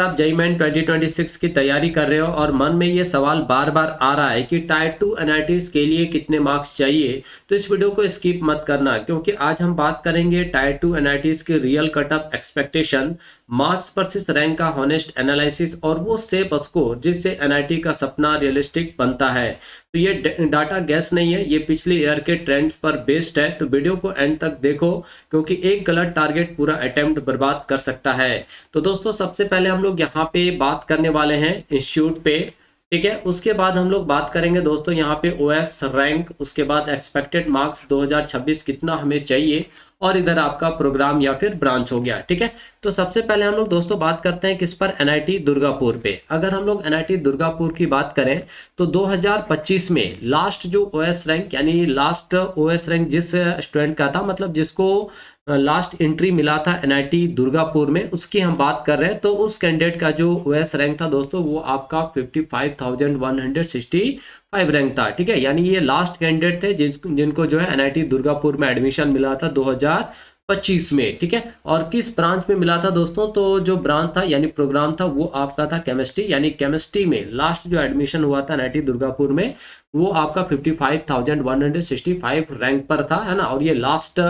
आप JEE main 2026 की तैयारी कर रहे हो और मन में ये सवाल बार बार आ रहा है कि टायर 2 एनआईटीज के लिए कितने मार्क्स चाहिए, तो इस वीडियो को स्किप मत करना, क्योंकि आज हम बात करेंगे टायर 2 एनआईटीज की real cutoff expectation, marks versus rank का हॉनेस्ट एनालिसिस और वो सेफ स्कोर जिससे एनआईटी का सपना रियलिस्टिक बनता है। तो ये डाटा गैस नहीं है, ये पिछले ईयर के ट्रेंड्स पर बेस्ड है। तो वीडियो को एंड तक देखो, क्योंकि एक गलत टारगेट पूरा अटेम्प्ट बर्बाद कर सकता है। तो दोस्तों सबसे पहले हम लोग यहाँ पे बात करने वाले हैं इंस्टीट्यूट पे, ठीक है। उसके बाद हम लोग बात करेंगे दोस्तों यहाँ पे ओएस रैंक, उसके बाद एक्सपेक्टेड मार्क्स 2026 कितना हमें चाहिए, और इधर आपका प्रोग्राम या फिर ब्रांच हो गया, ठीक है। तो सबसे पहले हम लोग दोस्तों बात करते हैं किस पर, एनआईटी दुर्गापुर पे। अगर हम लोग एनआईटी दुर्गापुर की बात करें तो 2025 में लास्ट जो ओएस रैंक, यानी लास्ट ओएस रैंक जिस स्टूडेंट का था, मतलब जिसको लास्ट एंट्री मिला था एनआईटी दुर्गापुर में, उसकी हम बात कर रहे हैं। तो उस कैंडिडेट का जो ओएस रैंक था दोस्तों, वो आपका 55,165 रैंक था, ठीक है। यानी ये लास्ट कैंडिडेट थे जिनको जो है एनआईटी दुर्गापुर में एडमिशन मिला था 2025 में, ठीक है। और किस ब्रांच में मिला था दोस्तों, तो जो ब्रांच था यानी प्रोग्राम था वो आपका था केमिस्ट्री, यानी केमिस्ट्री में लास्ट जो एडमिशन हुआ था एनआईटी दुर्गापुर में, वो आपका 55,165 रैंक पर था, है ना। और ये लास्ट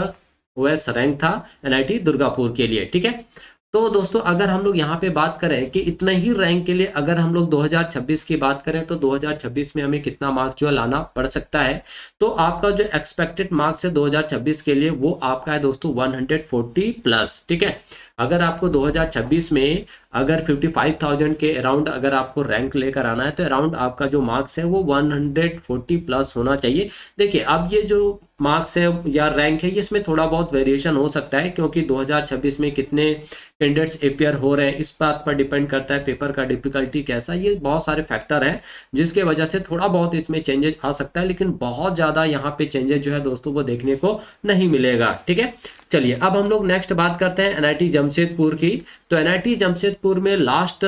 ओएस रैंक था एनआईटी दुर्गापुर के लिए, ठीक है। तो दोस्तों अगर हम लोग यहाँ पे बात करें कि इतने ही रैंक के लिए अगर हम लोग 2026 की बात करें तो 2026 में हमें कितना मार्क्स जो है लाना पड़ सकता है, तो आपका जो एक्सपेक्टेड मार्क्स है 2026 के लिए वो आपका है दोस्तों 140 प्लस, ठीक है। अगर आपको 2026 में अगर 55,000 के अराउंड अगर आपको रैंक लेकर आना है, तो अराउंड आपका जो मार्क्स है वो 140 प्लस होना चाहिए। देखिए अब ये जो मार्क्स है या रैंक है, इसमें थोड़ा बहुत वेरिएशन हो सकता है, क्योंकि 2026 में कितने कैंडिडेट्स अपियर हो रहे हैं इस बात पर डिपेंड करता है, पेपर का डिफिकल्टी कैसा, ये बहुत सारे फैक्टर हैं जिसके वजह से थोड़ा बहुत इसमें चेंजेस आ सकता है, लेकिन बहुत ज़्यादा यहाँ पे चेंजेस जो है दोस्तों वो देखने को नहीं मिलेगा, ठीक है। चलिए अब हम लोग नेक्स्ट बात करते हैं एनआईटी जमशेदपुर की। तो एनआईटी जमशेदपुर में लास्ट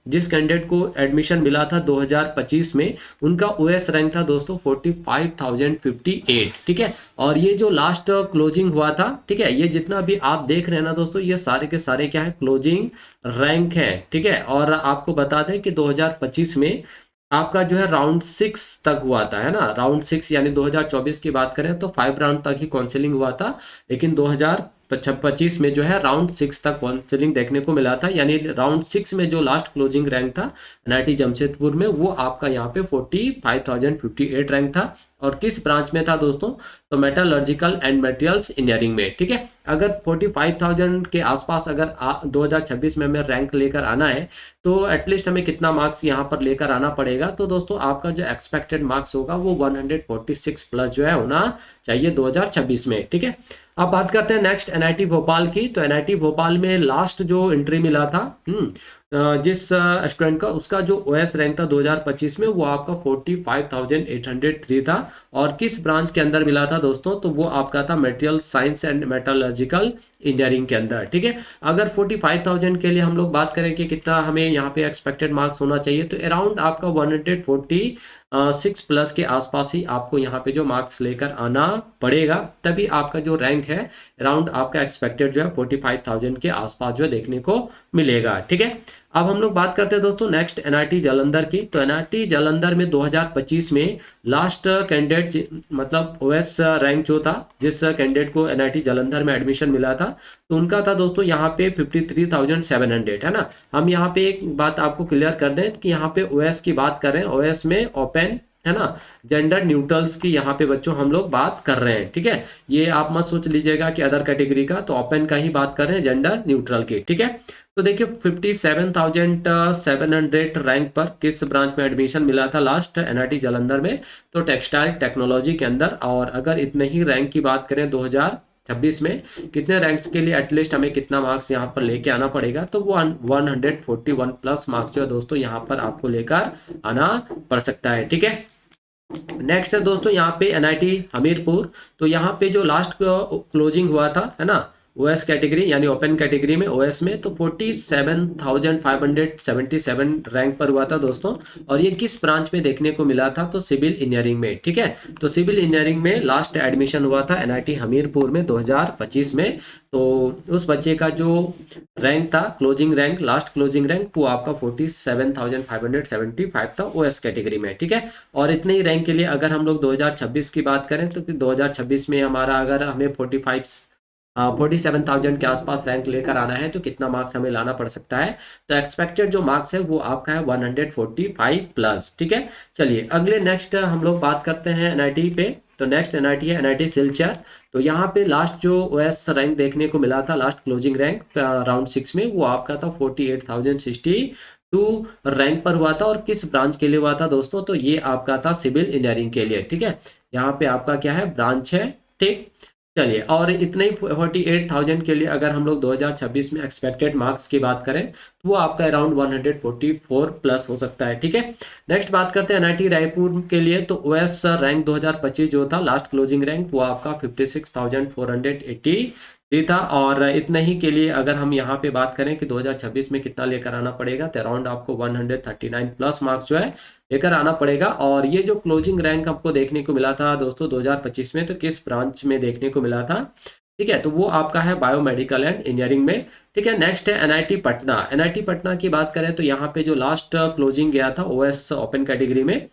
जिस कैंडिडेट को एडमिशन मिला था 2025 में, उनका ओएस रैंक था दोस्तों 45,058, ठीक है। और ये जो लास्ट क्लोजिंग हुआ था, ठीक है, ये जितना भी आप देख रहे हैं ना दोस्तों, ये सारे के सारे क्या है, क्लोजिंग रैंक है, ठीक है। और आपको बता दें कि 2025 में आपका जो है राउंड 6 तक हुआ था, है ना। राउंड 6 यानी 2024 की बात करें तो 5 राउंड तक ही काउंसलिंग हुआ था, लेकिन 2025 में जो है राउंड 6 तक काउंसलिंग देखने को मिला था। यानी राउंड 6 में जो लास्ट क्लोजिंग रैंक था एनआईटी जमशेदपुर में, वो आपका यहाँ पे 45,058 रैंक था। और किस ब्रांच में था दोस्तों, तो मेटलर्जिकल एंड मटेरियल्स इंजीनियरिंग में, ठीक है। अगर 45,000 के आसपास अगर 2026 में हमें रैंक लेकर आना है, तो एटलीस्ट हमें कितना मार्क्स यहाँ पर लेकर आना पड़ेगा, तो दोस्तों आपका जो एक्सपेक्टेड मार्क्स होगा वो 146 प्लस जो है होना चाहिए 2026 में, ठीक है। अब बात करते हैं नेक्स्ट एनआईटी भोपाल की। तो एनआईटी भोपाल में लास्ट जो एंट्री मिला था जिस स्टूडेंट का, उसका जो ओएस रैंक था 2025 में, वो आपका 45,803 था। और किस ब्रांच के अंदर मिला था दोस्तों, तो वो आपका था material science and metallurgical engineering के अंदर, ठीक है। अगर 45,000 के लिए हम लोग बात करें कि कितना हमें यहाँ पे एक्सपेक्टेड मार्क्स होना चाहिए, तो अराउंड आपका 146 प्लस के आसपास ही आपको यहाँ पे जो मार्क्स लेकर आना पड़ेगा, तभी आपका जो रैंक है अराउंड आपका एक्सपेक्टेड जो है 45,000 के आसपास जो है देखने को मिलेगा, ठीक है। अब हम लोग बात करते हैं दोस्तों नेक्स्ट एनआईटी जालंधर की। तो एनआईटी जालंधर में 2025 में लास्ट कैंडिडेट, मतलब ओएस रैंक जो था जिस कैंडिडेट को एनआईटी जालंधर में एडमिशन मिला था, तो उनका था दोस्तों यहाँ पे 53,700, है ना। हम यहाँ पे एक बात आपको क्लियर कर दें कि यहाँ पे ओएस की बात कर रहे हैं, ओएस में ओपन, है ना, जेंडर न्यूट्रल्स की यहाँ पे बच्चों हम लोग बात कर रहे हैं, ठीक है। ये आप मत सोच लीजिएगा कि अदर कैटेगरी का, तो ओपन का ही बात कर रहे हैं, जेंडर न्यूट्रल की, ठीक है। तो देखिए 57,700 रैंक पर किस ब्रांच में एडमिशन मिला था लास्ट एनआईटी जालंधर में, तो टेक्सटाइल टेक्नोलॉजी के अंदर। और अगर इतने ही रैंक की बात करें 2026 में कितने रैंक्स के लिए एटलीस्ट हमें कितना मार्क्स यहाँ पर लेके आना पड़ेगा, तो वो 141 प्लस मार्क्स जो है दोस्तों यहाँ पर आपको लेकर आना पड़ सकता है, ठीक है। नेक्स्ट है दोस्तों यहाँ पे एनआईटी हमीरपुर। तो यहाँ पे जो लास्ट क्लोजिंग हुआ था, है ना, ओएस कैटेगरी यानी ओपन कैटेगरी में ओएस में तो 47,577 रैंक पर हुआ था दोस्तों। और ये किस ब्रांच में देखने को मिला था, तो सिविल इंजीनियरिंग में। ठीक है, तो सिविल इंजीनियरिंग में लास्ट एडमिशन हुआ था एनआईटी हमीरपुर में 2025 में। तो उस बच्चे का जो रैंक था, closing rank, last closing rank, वो आपका 47,575 था ओएस कैटेगरी में। ठीक है, और इतने ही रैंक के लिए अगर हम लोग 2026 की बात करें तो 2026 में हमारा अगर हमें 47,000 के आसपास रैंक लेकर आना है तो कितना मार्क्स हमें लाना पड़ सकता है, तो एक्सपेक्टेड जो मार्क्स है वो आपका है 145 प्लस। ठीक है, चलिए अगले नेक्स्ट हम लोग बात करते हैं एनआईटी पे। तो नेक्स्ट एनआईटी है एनआईटी सिलचर। तो यहाँ पे लास्ट जो ओएस रैंक देखने को मिला था, लास्ट क्लोजिंग रैंक राउंड 6 में, वो आपका था 48,062 रैंक पर हुआ था। और किस ब्रांच के लिए हुआ था दोस्तों, तो ये आपका था सिविल इंजीनियरिंग के लिए। ठीक है, यहाँ पे आपका क्या है, ब्रांच है। ठीक, चलिए, और इतने ही 48,000 के लिए अगर हम लोग 2026 में एक्सपेक्टेड मार्क्स की बात करें तो वो आपका अराउंड 144 प्लस हो सकता है। ठीक है, नेक्स्ट बात करते हैं एनआईटी रायपुर के लिए। तो ओएस रैंक 2025 जो था, लास्ट क्लोजिंग रैंक, वो आपका 56,483 था। और इतने ही के लिए अगर हम यहाँ पे बात करें कि 2026 में कितना लेकर आना पड़ेगा, तो अराउंड आपको 139 प्लस मार्क्स जो है लेकर आना पड़ेगा। और ये जो क्लोजिंग रैंक आपको देखने को मिला था दोस्तों 2025 में, तो किस ब्रांच में देखने को मिला था, ठीक है, तो वो आपका है बायोमेडिकल एंड इंजीनियरिंग में। ठीक है, नेक्स्ट है एनआईटी पटना। एनआईटी पटना की बात करें तो यहाँ पे जो लास्ट क्लोजिंग गया था ओएस ओपन कैटेगरी में,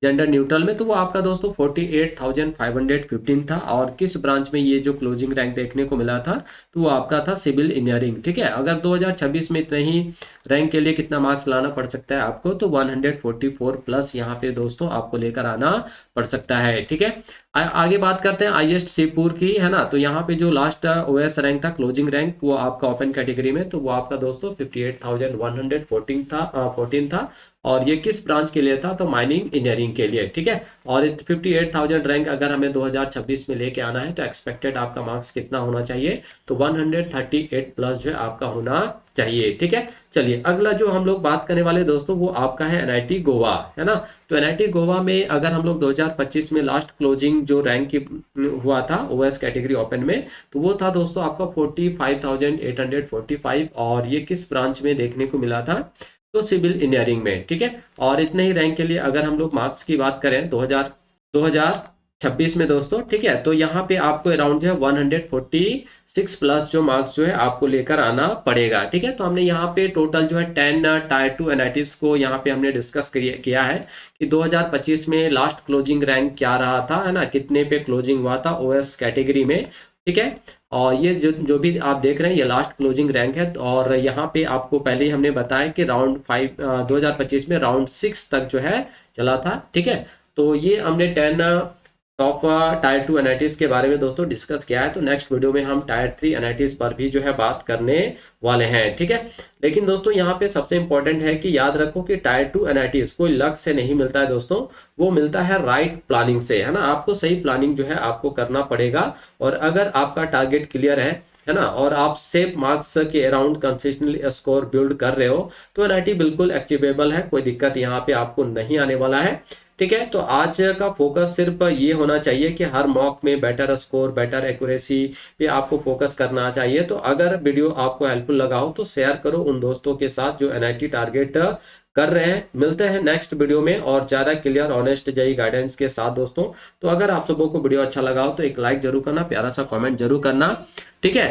जेंडर न्यूट्रल में, तो वो आपका दोस्तों 48,515 था। और किस ब्रांच में ये जो क्लोजिंग रैंक देखने को मिला था, तो वो आपका था सिविल इंजीनियरिंग। ठीक है, अगर 2026 में इतने ही रैंक के लिए कितना मार्क्स लाना पड़ सकता है आपको, तो 144 प्लस यहाँ पे दोस्तों आपको लेकर आना पड़ सकता है। ठीक है, आगे बात करते हैं आईएसटी शिवपुर की, है ना। तो यहाँ पे जो लास्ट ओएस रैंक था, क्लोजिंग रैंक, वो आपका ओपन कैटेगरी में, तो वो आपका दोस्तों 58,114 था। और ये किस ब्रांच के लिए था, तो माइनिंग इंजीनियरिंग के लिए। ठीक है, और 58,000 रैंक अगर हमें 2026 में लेके आना है तो एक्सपेक्टेड आपका मार्क्स कितना होना चाहिए, तो 138 प्लस जो है आपका होना चाहिए। ठीक है, चलिए अगला जो हम लोग बात करने वाले दोस्तों वो आपका है एनआईटी गोवा, है ना। तो एनआईटी गोवा में अगर हम लोग 2025 में लास्ट क्लोजिंग जो रैंक हुआ था ओएस कैटेगरी ओपन में, तो वो था दोस्तों आपका 45,845। और ये किस ब्रांच में देखने को मिला था, तो सिविल इंजीनियरिंग में। ठीक है, और इतने ही रैंक के लिए अगर हम लोग मार्क्स की बात करें 2026 में दोस्तों, ठीक है, तो यहाँ पे आपको अराउंड जो है 146 प्लस जो मार्क्स जो है आपको लेकर आना पड़ेगा। ठीक है, तो हमने यहाँ पे टोटल जो है 10 टायर 2 एनआईटीज को यहाँ पे हमने डिस्कस किया है कि 2025 में लास्ट क्लोजिंग रैंक क्या रहा था, है ना, कितने पे क्लोजिंग हुआ था ओएस कैटेगरी में। ठीक है, और ये जो भी आप देख रहे हैं ये लास्ट क्लोजिंग रैंक है। और यहाँ पे आपको पहले ही हमने बताया कि राउंड 5 2025 में राउंड 6 तक जो है चला था। ठीक है, तो ये हमने 10 टॉप टायर 2 एनआईटीज के बारे में दोस्तों डिस्कस किया है। तो नेक्स्ट वीडियो में हम टायर 3 एनआईटीज पर भी जो है बात करने वाले हैं। ठीक है, लेकिन दोस्तों यहाँ पे सबसे इंपॉर्टेंट है कि याद रखो कि टायर 2 एनआईटीज कोई लक से नहीं मिलता है दोस्तों, वो मिलता है राइट प्लानिंग से, है ना। आपको सही प्लानिंग जो है आपको करना पड़ेगा। और अगर आपका टारगेट क्लियर है ना, और आप सेफ मार्क्स के अराउंड कंसिस्टेंटली स्कोर बिल्ड कर रहे हो, तो एनआईटी बिल्कुल अचीवेबल है, कोई दिक्कत यहाँ पे आपको नहीं आने वाला है। ठीक है, तो आज का फोकस सिर्फ ये होना चाहिए कि हर मॉक में बेटर स्कोर, बेटर एक्यूरेसी पे आपको फोकस करना चाहिए। तो अगर वीडियो आपको हेल्पफुल लगा हो तो शेयर करो उन दोस्तों के साथ जो एनआईटी टारगेट कर रहे हैं। मिलते हैं नेक्स्ट वीडियो में और ज़्यादा क्लियर ऑनेस्ट जेईई गाइडेंस के साथ दोस्तों। तो अगर आप सबों को वीडियो अच्छा लगा हो तो एक लाइक जरूर करना, प्यारा सा कमेंट जरूर करना। ठीक है,